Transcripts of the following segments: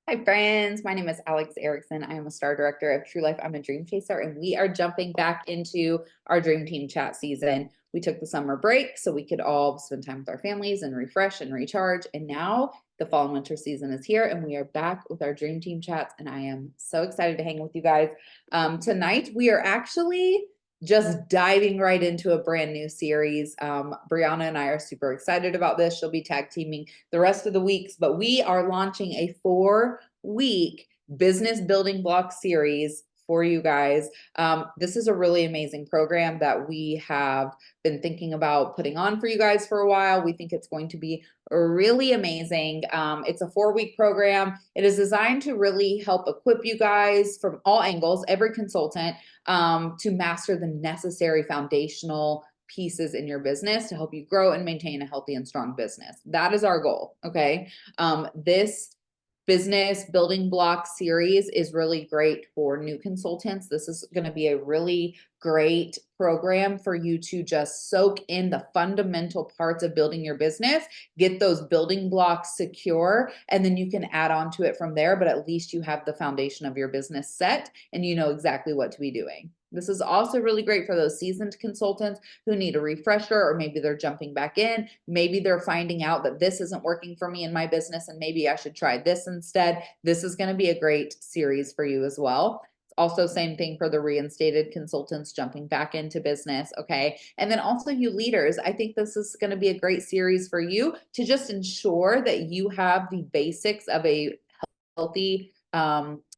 Hi, friends. My name is Alexx Erickson. I am a star director of True Life. I'm a dream chaser, and we are jumping back into our dream team chat season. We took the summer break so we could all spend time with our families and refresh and recharge. And now the fall and winter season is here, and we are back with our dream team chats. And I am so excited to hang with you guys. Tonight, we are actually just diving right into a brand new series. Brianna and I are super excited about this. She'll be tag teaming the rest of the weeks, but we are launching a 4-week business building block series for you guys. This is a really amazing program that we have been thinking about putting on for you guys for a while. We think it's going to be really amazing. It's a 4-week program. It is designed to really help equip you guys from all angles, every consultant, to master the necessary foundational pieces in your business to help you grow and maintain a healthy and strong business. That is our goal. Okay. This business building block series is really great for new consultants. This is going to be a really great program for you to just soak in the fundamental parts of building your business, get those building blocks secure, and then you can add on to it from there. But at least you have the foundation of your business set and you know exactly what to be doing. This is also really great for those seasoned consultants who need a refresher, or maybe they're jumping back in. Maybe they're finding out that this isn't working for me in my business and maybe I should try this instead. This is going to be a great series for you as well. Also, same thing for the reinstated consultants jumping back into business. Okay. And then also, you leaders, I think this is going to be a great series for you to just ensure that you have the basics of a healthy,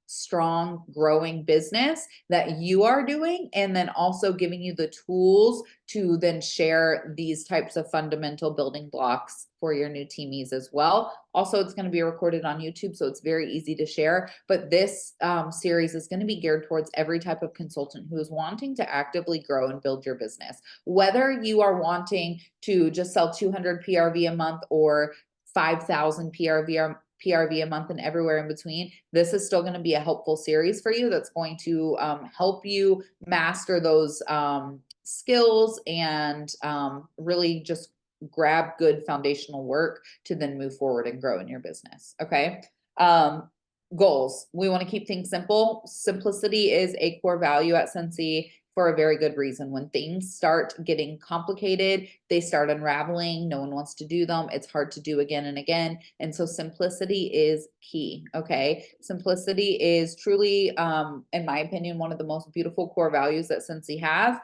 strong, growing business that you are doing, and then also giving you the tools to then share these types of fundamental building blocks for your new teamies as well. Also, it's going to be recorded on YouTube, so it's very easy to share. But this series is going to be geared towards every type of consultant who is wanting to actively grow and build your business. Whether you are wanting to just sell 200 PRV a month or 5,000 PRV a month and everywhere in between, this is still going to be a helpful series for you that's going to help you master those skills and really just grab good foundational work to then move forward and grow in your business. Okay. Goals. We want to keep things simple. Simplicity is a core value at Scentsy for a very good reason. When things start getting complicated, they start unraveling. No one wants to do them. It's hard to do again and again. And so simplicity is key. Okay. Simplicity is truly, in my opinion, one of the most beautiful core values that Scentsy has.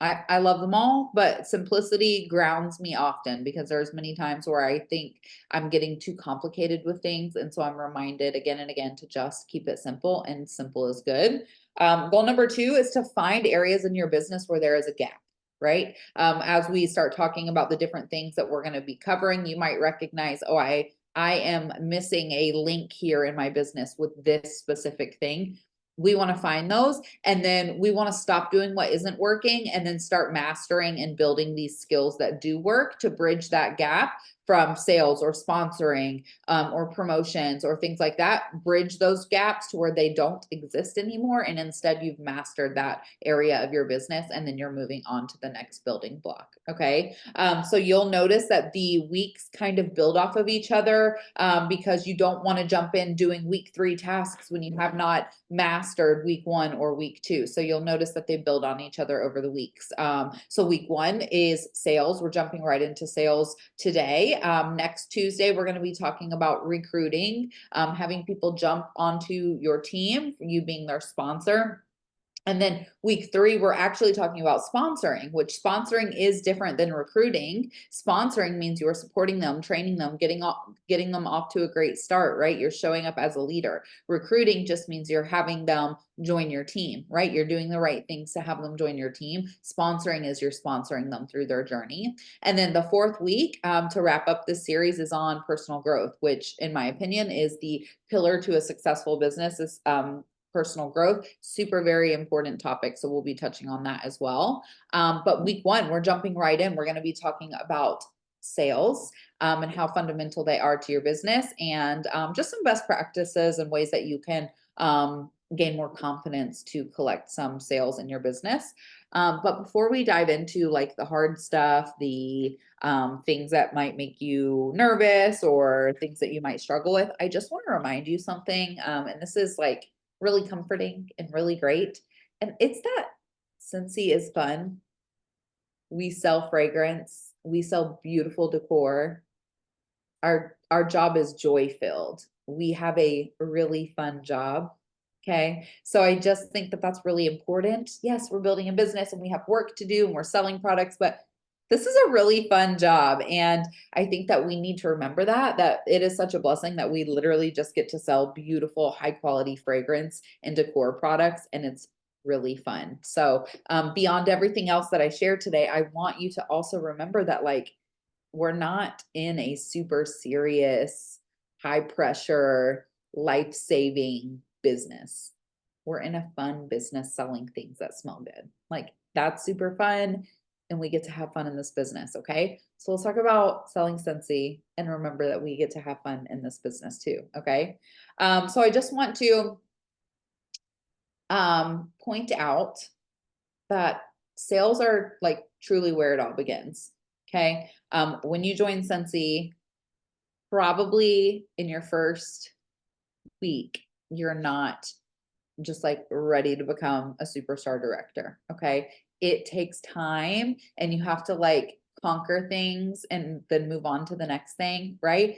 I love them all, but simplicity grounds me often because there's many times where I think I'm getting too complicated with things. And so I'm reminded again and again to just keep it simple, and simple is good. Goal number 2 is to find areas in your business where there is a gap, right? As we start talking about the different things that we're going to be covering, you might recognize, oh, I am missing a link here in my business with this specific thing. We want to find those, and then we want to stop doing what isn't working and then start mastering and building these skills that do work to bridge that gap from sales or sponsoring or promotions or things like that. Bridge those gaps to where they don't exist anymore, and instead you've mastered that area of your business, and then you're moving on to the next building block. Okay. So you'll notice that the weeks kind of build off of each other because you don't want to jump in doing week 3 tasks when you have not mastered week 1 or week 2. So you'll notice that they build on each other over the weeks. So week 1 is sales. We're jumping right into sales today. Next Tuesday, we're going to be talking about recruiting, having people jump onto your team, you being their sponsor. And then week 3, we're actually talking about sponsoring, which sponsoring is different than recruiting. Sponsoring means you're supporting them, training them, getting them off to a great start, right? You're showing up as a leader. Recruiting just means you're having them join your team, right? You're doing the right things to have them join your team. Sponsoring is you're sponsoring them through their journey. And then the 4th week to wrap up this series is on personal growth, which in my opinion is the pillar to a successful business. Is personal growth, super very important topic, so we'll be touching on that as well. But week 1, we're jumping right in. We're going to be talking about sales and how fundamental they are to your business, and just some best practices and ways that you can gain more confidence to collect some sales in your business. But before we dive into like the hard stuff, the things that might make you nervous or things that you might struggle with, I just want to remind you something. And this is like really comforting and really great. And it's that Scentsy is fun. We sell fragrance, we sell beautiful decor. Our job is joy filled. We have a really fun job. Okay. So I just think that that's really important. Yes, we're building a business and we have work to do and we're selling products, but this is a really fun job. And I think that we need to remember that it is such a blessing that we literally just get to sell beautiful, high quality fragrance and decor products. And it's really fun. So beyond everything else that I shared today, I want you to also remember that like, we're not in a super serious, high pressure, life-saving business. We're in a fun business selling things that smell good. Like that's super fun. And we get to have fun in this business. Okay. So let's talk about selling Scentsy and remember that we get to have fun in this business too. Okay. So I just want to point out that sales are like truly where it all begins. Okay. When you join Scentsy, probably in your first week, you're not just like ready to become a superstar director. Okay. It takes time and you have to like conquer things and then move on to the next thing. Right.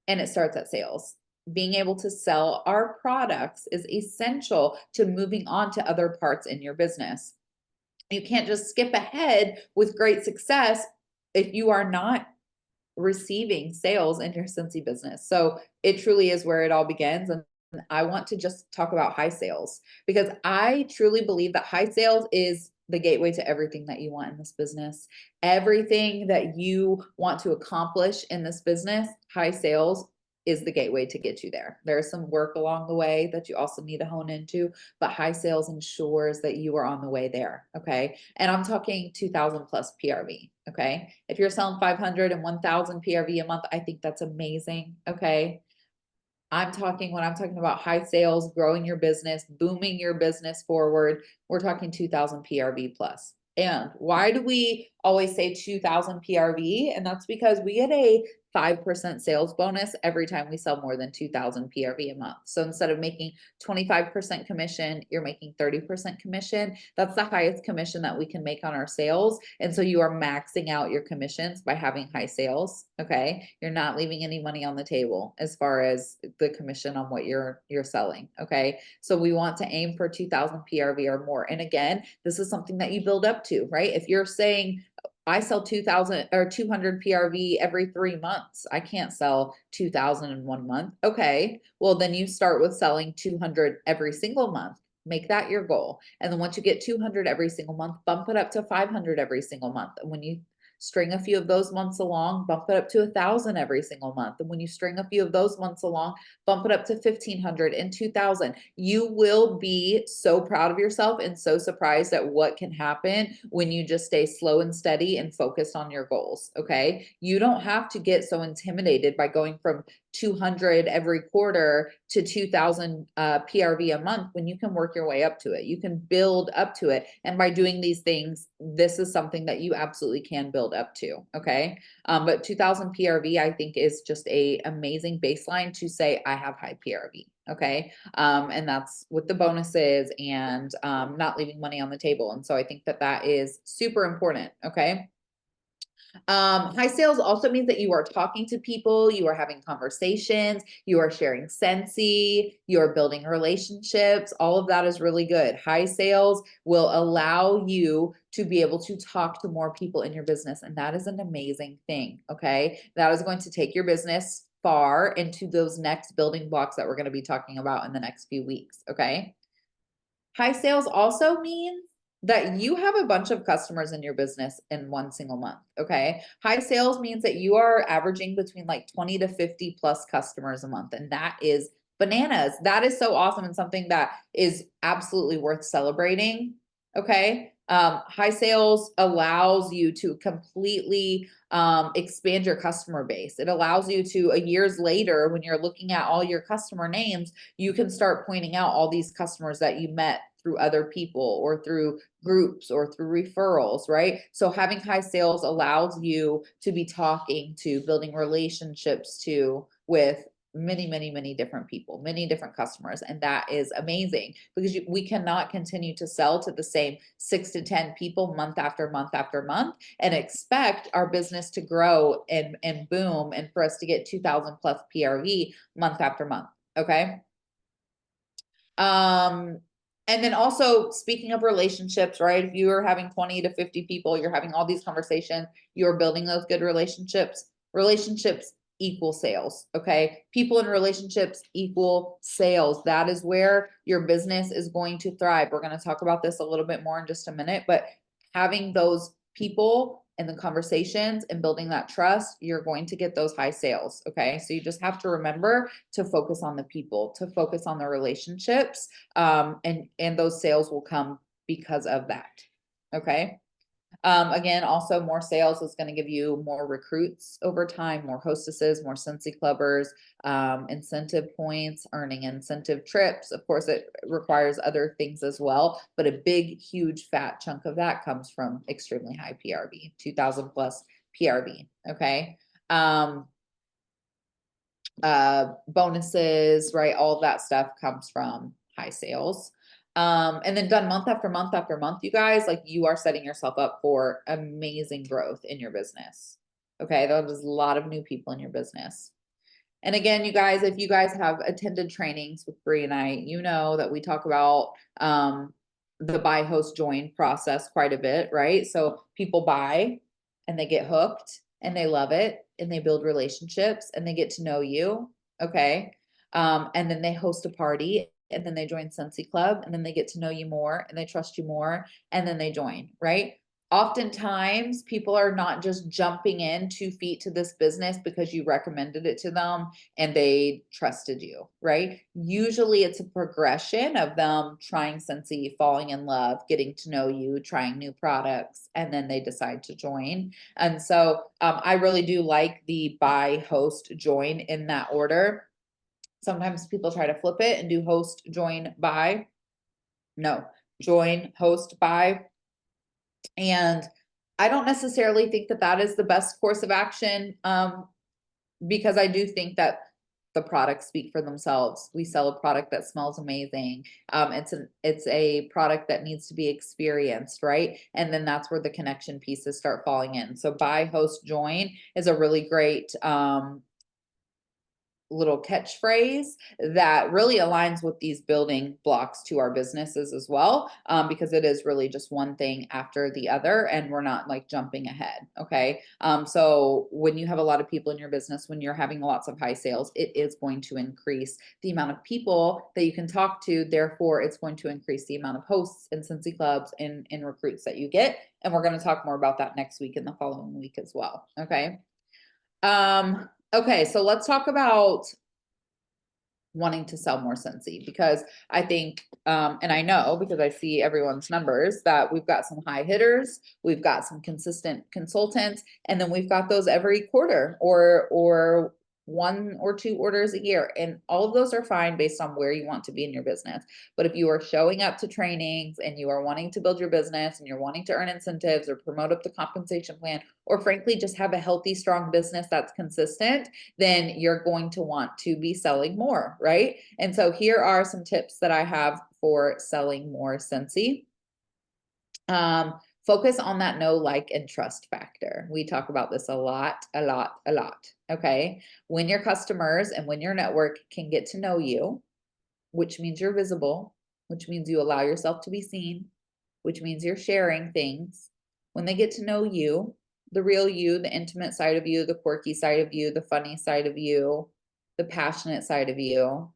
And it starts at sales. Being able to sell our products is essential to moving on to other parts in your business. You can't just skip ahead with great success if you are not receiving sales in your Scentsy business. So it truly is where it all begins. And I want to just talk about high sales because I truly believe that high sales is the gateway to everything that you want in this business. Everything that you want to accomplish in this business, high sales is the gateway to get you there. There's some work along the way that you also need to hone into, but high sales ensures that you are on the way there. Okay. And I'm talking 2000 plus PRV. Okay. If you're selling 500 and 1000 PRV a month, I think that's amazing. Okay. When I'm talking about high sales, growing your business, booming your business forward, we're talking 2000 PRV plus. And why do we always say 2000 PRV? And that's because we get a 5% sales bonus every time we sell more than 2000 PRV a month. So instead of making 25% commission, you're making 30% commission. That's the highest commission that we can make on our sales. And so you are maxing out your commissions by having high sales. Okay. You're not leaving any money on the table as far as the commission on what you're selling. Okay. So we want to aim for 2000 PRV or more. And again, this is something that you build up to, right? If you're saying, I sell 2000 or 200 PRV every 3 months. I can't sell 2000 in 1 month. Okay. Well, then you start with selling 200 every single month. Make that your goal. And then once you get 200 every single month, bump it up to 500 every single month. And when you string a few of those months along, bump it up to 1000 every single month. And when you string a few of those months along, bump it up to 1500 and 2000. You will be so proud of yourself and so surprised at what can happen when you just stay slow and steady and focused on your goals. Okay. You don't have to get so intimidated by going from 200 every quarter to 2000 PRV a month when you can work your way up to it. You can build up to it. And by doing these things, this is something that you absolutely can build up to. Okay. But 2000 PRV, I think, is just a amazing baseline to say, I have high PRV. Okay. And that's with the bonuses and not leaving money on the table. And so I think that that is super important. Okay. High sales also means that you are talking to people, you are having conversations, you are sharing Scentsy, you are building relationships. All of that is really good. High sales will allow you to be able to talk to more people in your business. And that is an amazing thing. Okay. That is going to take your business far into those next building blocks that we're going to be talking about in the next few weeks. Okay. High sales also means that you have a bunch of customers in your business in one single month. Okay. High sales means that you are averaging between like 20 to 50 plus customers a month. And that is bananas. That is so awesome and something that is absolutely worth celebrating. Okay. High sales allows you to completely expand your customer base. It allows you to, a years later, when you're looking at all your customer names, you can start pointing out all these customers that you met through other people or through groups or through referrals, right? So having high sales allows you to be talking to, building relationships to, with many different people, many different customers. And that is amazing because we cannot continue to sell to the same 6 to 10 people month after month after month and expect our business to grow and boom and for us to get 2,000 plus PRV month after month. Okay. And then also speaking of relationships, right? If you are having 20 to 50 people, you're having all these conversations, you're building those good relationships. Relationships equal sales. Okay. People in relationships equal sales. That is where your business is going to thrive. We're going to talk about this a little bit more in just a minute, but having those people and the conversations and building that trust, you're going to get those high sales. Okay. So you just have to remember to focus on the people, to focus on the relationships. And those sales will come because of that. Okay. Again, also more sales is going to give you more recruits over time, more hostesses, more Scentsy clubbers, incentive points, earning incentive trips. Of course, it requires other things as well, but a big, huge, fat chunk of that comes from extremely high PRV, 2,000 plus PRV. Okay. Bonuses, right? All of that stuff comes from high sales. And then done month after month after month, you guys, like you are setting yourself up for amazing growth in your business. Okay. There's a lot of new people in your business. And again, you guys, if you guys have attended trainings with Bree and I, you know that we talk about the buy, host, join process quite a bit, right? So people buy and they get hooked and they love it and they build relationships and they get to know you. Okay. And then they host a party and then they join Scentsy Club and then they get to know you more and they trust you more and then they join, right? Oftentimes people are not just jumping in 2 feet to this business because you recommended it to them and they trusted you, right? Usually it's a progression of them trying Scentsy, falling in love, getting to know you, trying new products, and then they decide to join. And so I really do like the buy, host, join in that order. Sometimes people try to flip it and do host, join, buy. No, join, host, buy. And I don't necessarily think that that is the best course of action, because I do think that the products speak for themselves. We sell a product that smells amazing. It's a product that needs to be experienced, right? And then that's where the connection pieces start falling in. So buy, host, join is a really great little catchphrase that really aligns with these building blocks to our businesses as well, because it is really just one thing after the other and we're not like jumping ahead. Okay. So when you have a lot of people in your business, when you're having lots of high sales, it is going to increase the amount of people that you can talk to. Therefore, it's going to increase the amount of hosts and Scentsy clubs and recruits that you get. And we're going to talk more about that next week and the following week as well. Okay. Okay, so let's talk about wanting to sell more Scentsy because I think, and I know because I see everyone's numbers that we've got some high hitters, we've got some consistent consultants, and then we've got those every quarter or 1 or 2 orders a year. And all of those are fine based on where you want to be in your business. But if you are showing up to trainings and you are wanting to build your business and you're wanting to earn incentives or promote up the compensation plan, or frankly, just have a healthy, strong business that's consistent, then you're going to want to be selling more, right? And so here are some tips that I have for selling more Scentsy. Focus on that know, like, and trust factor. We talk about this a lot. Okay. When your customers and when your network can get to know you, which means you're visible, which means you allow yourself to be seen, which means you're sharing things. When they get to know you, the real you, the intimate side of you, the quirky side of you, the funny side of you, the passionate side of you,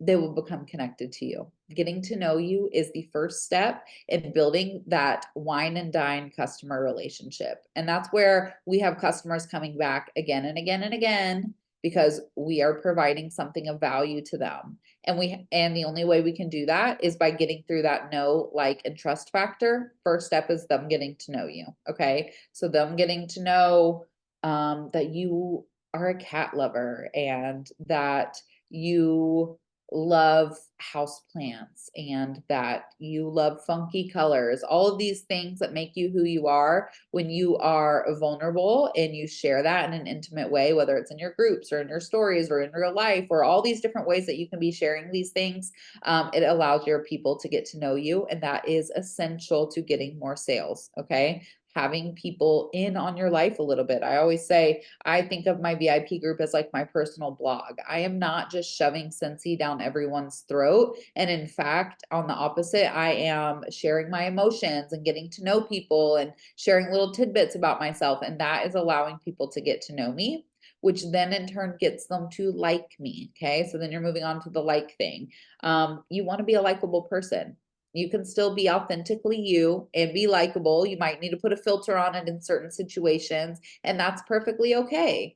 they will become connected to you. Getting to know you is the first step in building that wine and dine customer relationship. And that's where we have customers coming back again and again and again because we are providing something of value to them. And the only way we can do that is by getting through that know, like, and trust factor. First step is them getting to know you. Okay. So them getting to know that you are a cat lover and that you love houseplants and that you love funky colors, all of these things that make you who you are. When you are vulnerable and you share that in an intimate way, whether it's in your groups or in your stories or in real life or all these different ways that you can be sharing these things, it allows your people to get to know you. And that is essential to getting more sales. Okay. Having people in on your life a little bit. I always say, I think of my VIP group as like my personal blog. I am not just shoving Scentsy down everyone's throat. And in fact, on the opposite, I am sharing my emotions and getting to know people and sharing little tidbits about myself. And that is allowing people to get to know me, which then in turn gets them to like me. Okay. So then you're moving on to the like thing. You want to be a likable person. You can still be authentically you and be likable. You might need to put a filter on it in certain situations, and that's perfectly okay.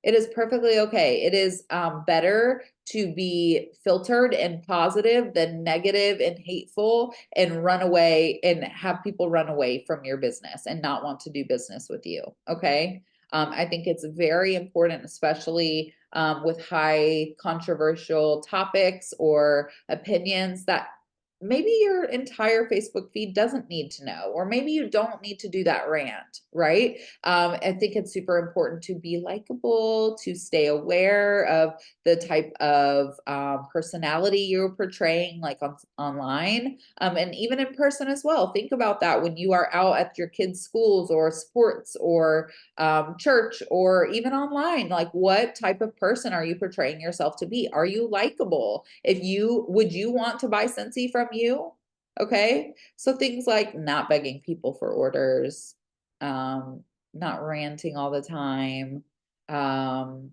It is perfectly okay. It is better to be filtered and positive than negative and hateful and run away and have people run away from your business and not want to do business with you. Okay. I think it's very important, especially with high controversial topics or opinions that maybe your entire Facebook feed doesn't need to know, or maybe you don't need to do that rant, right? I think it's super important to be likable, to stay aware of the type of personality you're portraying, like online, and even in person as well. Think about that when you are out at your kids' schools or sports or church or even online. Like, what type of person are you portraying yourself to be? Are you likable? Would you want to buy Scentsy from you? Okay. So things like not begging people for orders, not ranting all the time, um,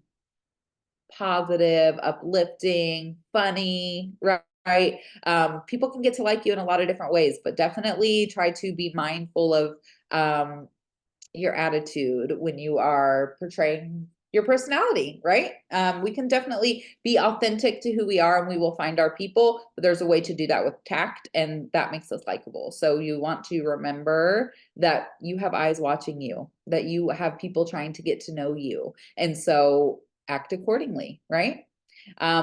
positive, uplifting, funny, right? People can get to like you in a lot of different ways, but definitely try to be mindful of um, your attitude when you are portraying your personality, right? We can definitely be authentic to who we are and we will find our people, but there's a way to do that with tact and that makes us likable. So you want to remember that you have eyes watching you, that you have people trying to get to know you. And so act accordingly, right?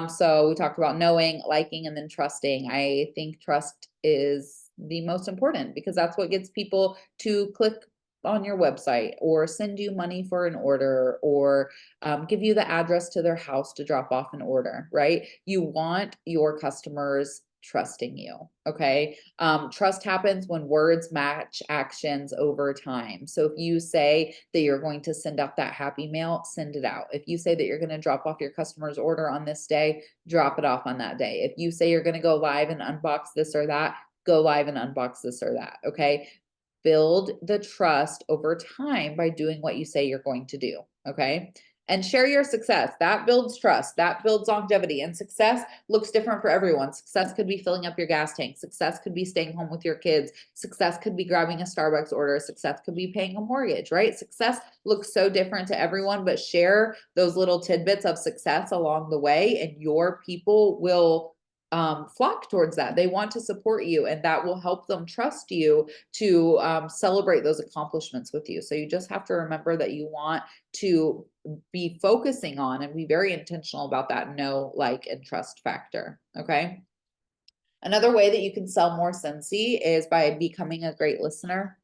So we talked about knowing, liking, and then trusting. I think trust is the most important because that's what gets people to click on your website or send you money for an order or give you the address to their house to drop off an order, right? You want your customers trusting you. Okay. Trust happens when words match actions over time. So if you say that you're going to send out that happy mail, send it out. If you say that you're going to drop off your customer's order on this day, drop it off on that day. If you say you're going to go live and unbox this or that, go live and unbox this or that. Okay. Build the trust over time by doing what you say you're going to do. Okay. And share your success. That builds trust. That builds longevity. And success looks different for everyone. Success could be filling up your gas tank. Success could be staying home with your kids. Success could be grabbing a Starbucks order. Success could be paying a mortgage, right? Success looks so different to everyone, but share those little tidbits of success along the way, and your people will flock towards that. They want to support you, and that will help them trust you to celebrate those accomplishments with you. So you just have to remember that you want to be focusing on and be very intentional about that know, like, and trust factor. Okay. Another way that you can sell more Scentsy is by becoming a great listener,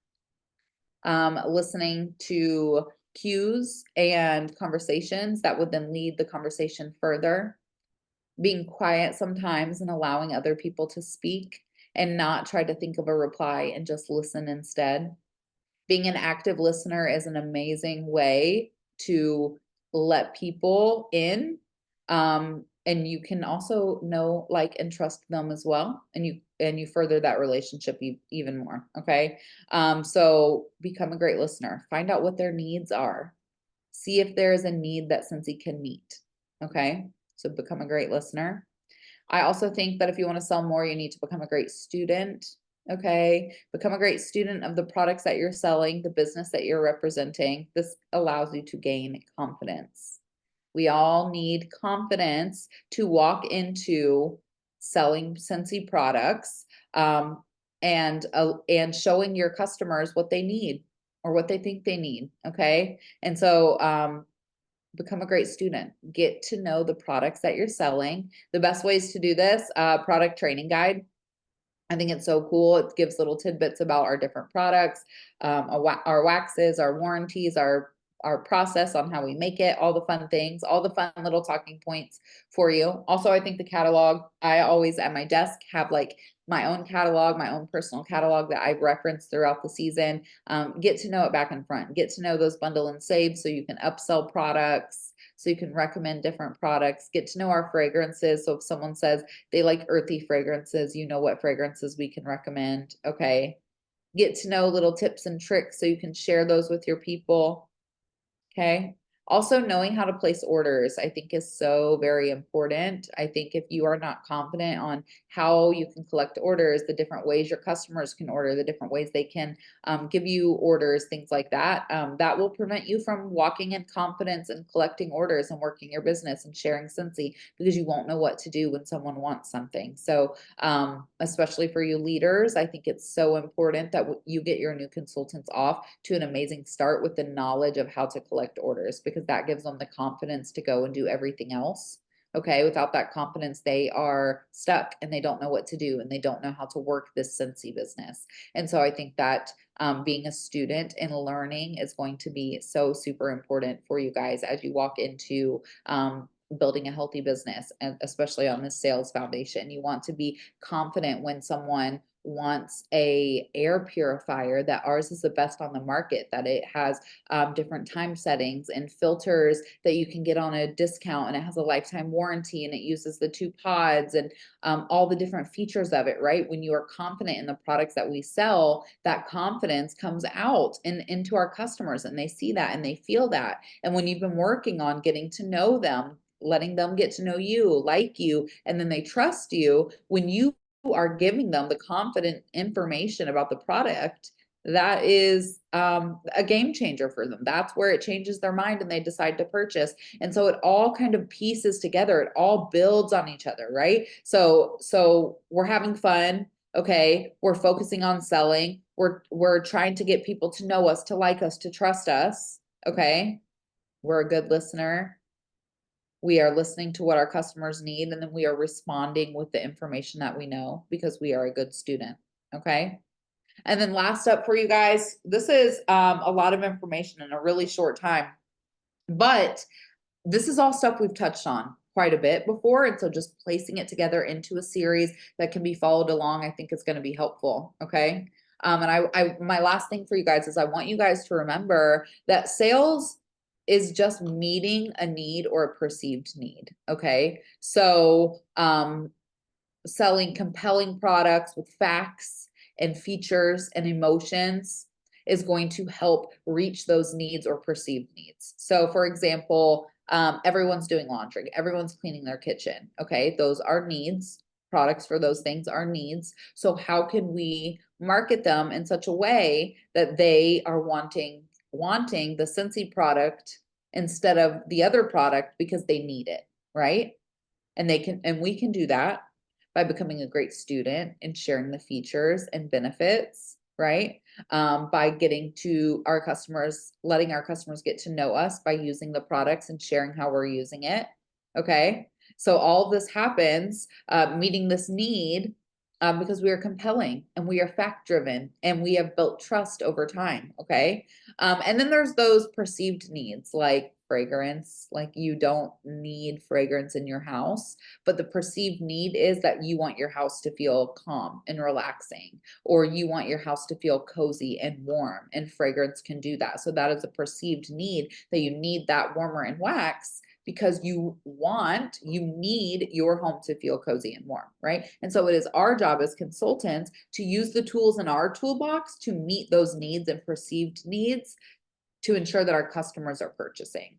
listening to cues and conversations that would then lead the conversation further, being quiet sometimes and allowing other people to speak and not try to think of a reply and just listen instead. Being an active listener is an amazing way to let people in. And you can also know, like, and trust them as well. And you further that relationship even more. Okay. So become a great listener. Find out what their needs are. See if there is a need that Scentsy can meet. Okay. So become a great listener. I also think that if you want to sell more, you need to become a great student. Okay. Become a great student of the products that you're selling, the business that you're representing. This allows you to gain confidence. We all need confidence to walk into selling Scentsy products, and showing your customers what they need or what they think they need. Okay. And so, become a great student. Get to know the products that you're selling. The best ways to do this, product training guide. I think it's so cool. It gives little tidbits about our different products, our waxes, our warranties, our process on how we make it, all the fun things, all the fun little talking points for you. Also, I think the catalog, I always at my desk have like my own catalog, my own personal catalog that I reference throughout the season. Get to know it back and front. Get to know those bundle and save so you can upsell products, so you can recommend different products. Get to know our fragrances. So if someone says they like earthy fragrances, you know what fragrances we can recommend. Okay. Get to know little tips and tricks so you can share those with your people. Okay. Also, knowing how to place orders, I think, is so very important. I think if you are not confident on how you can collect orders, the different ways your customers can order, the different ways they can give you orders, things like that, that will prevent you from walking in confidence and collecting orders and working your business and sharing Scentsy, because you won't know what to do when someone wants something. So, especially for you leaders, I think it's so important that you get your new consultants off to an amazing start with the knowledge of how to collect orders, because that gives them the confidence to go and do everything else. Okay, without that confidence, they are stuck and they don't know what to do and they don't know how to work this Scentsy business. And so I think that being a student and learning is going to be so super important for you guys as you walk into building a healthy business, and especially on this sales foundation. You want to be confident when someone wants a air purifier, that ours is the best on the market, that it has different time settings and filters that you can get on a discount, and it has a lifetime warranty, and it uses the 2 pods, and all the different features of it, right? When you are confident in the products that we sell, that confidence comes out and into our customers, and they see that and they feel that. And when you've been working on getting to know them, letting them get to know you, like you, and then they trust you, when you are giving them the confident information about the product, that is a game changer for them. That's where it changes their mind and they decide to purchase. And so it all kind of pieces together. It all builds on each other, right? So we're having fun. Okay, we're focusing on selling. We're trying to get people to know us, to like us, to trust us. Okay, we're a good listener. We are listening to what our customers need, and then we are responding with the information that we know, because we are a good student. Okay. And then last up for you guys, this is a lot of information in a really short time, but this is all stuff we've touched on quite a bit before. And so just placing it together into a series that can be followed along, I think is going to be helpful. Okay. And my last thing for you guys is I want you guys to remember that sales is just meeting a need or a perceived need. Okay. So, selling compelling products with facts and features and emotions is going to help reach those needs or perceived needs. So for example, everyone's doing laundry, everyone's cleaning their kitchen. Okay. Those are needs. Products for those things are needs. So how can we market them in such a way that they are wanting the Scentsy product instead of the other product because they need it, right? And we can do that by becoming a great student and sharing the features and benefits, right? By getting to our customers, letting our customers get to know us by using the products and sharing how we're using it. Okay. So all of this happens, meeting this need, because we are compelling and we are fact driven and we have built trust over time. Okay. And then there's those perceived needs like fragrance, like you don't need fragrance in your house, but the perceived need is that you want your house to feel calm and relaxing, or you want your house to feel cozy and warm, and fragrance can do that. So that is a perceived need, that you need that warmer and wax because you need your home to feel cozy and warm, right? And so it is our job as consultants to use the tools in our toolbox to meet those needs and perceived needs to ensure that our customers are purchasing.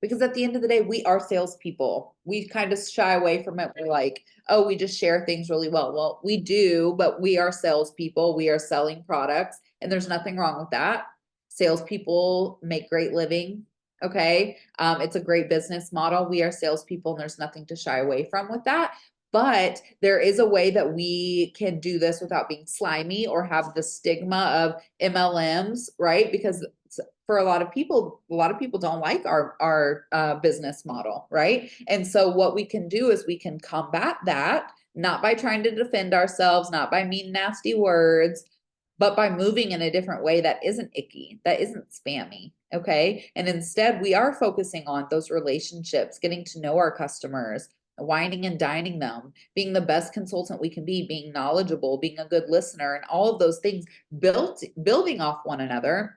Because at the end of the day, we are salespeople. We kind of shy away from it. We're like, oh, we just share things really well. Well, we do, but we are salespeople. We are selling products, and there's nothing wrong with that. Salespeople make great living. Okay. It's a great business model. We are salespeople and there's nothing to shy away from with that. But there is a way that we can do this without being slimy or have the stigma of MLMs, right? Because for a lot of people don't like our business model, right? And so what we can do is we can combat that, not by trying to defend ourselves, not by mean, nasty words, but by moving in a different way that isn't icky, that isn't spammy. Okay. And instead, we are focusing on those relationships, getting to know our customers, wining and dining them, being the best consultant we can be, being knowledgeable, being a good listener, and all of those things building off one another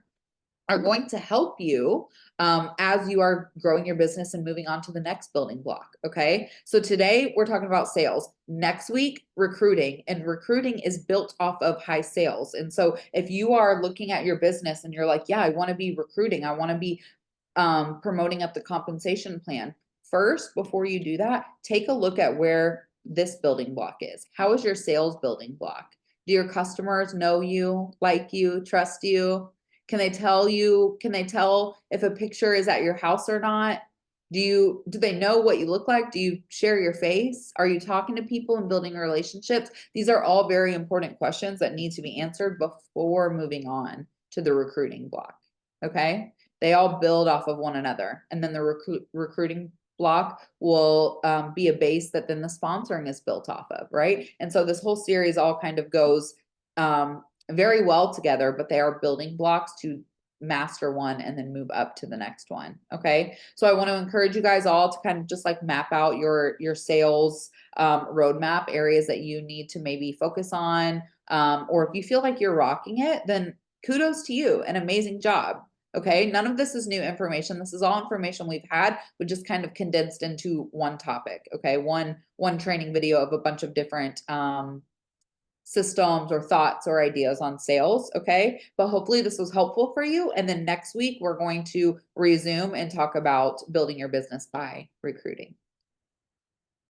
are going to help you as you are growing your business and moving on to the next building block. Okay. So today we're talking about sales. Next week, recruiting. And recruiting is built off of high sales. And so if you are looking at your business and you're like, yeah, I want to be recruiting, I want to be promoting up the compensation plan. First, before you do that, take a look at where this building block is. How is your sales building block? Do your customers know you, like you, trust you? Can they tell if a picture is at your house or not? Do they know what you look like? Do you share your face? Are you talking to people and building relationships? These are all very important questions that need to be answered before moving on to the recruiting block. Okay. They all build off of one another. And then the recruiting block will be a base that then the sponsoring is built off of, right? And so this whole series all kind of goes very well together, but they are building blocks to master one and then move up to the next one. Okay. So I want to encourage you guys all to kind of just like map out your sales roadmap, areas that you need to maybe focus on. Or if you feel like you're rocking it, then kudos to you, an amazing job. Okay. None of this is new information. This is all information we've had, but just kind of condensed into one topic. Okay. One training video of a bunch of different, systems or thoughts or ideas on sales. Okay. But hopefully this was helpful for you. And then next week, we're going to resume and talk about building your business by recruiting.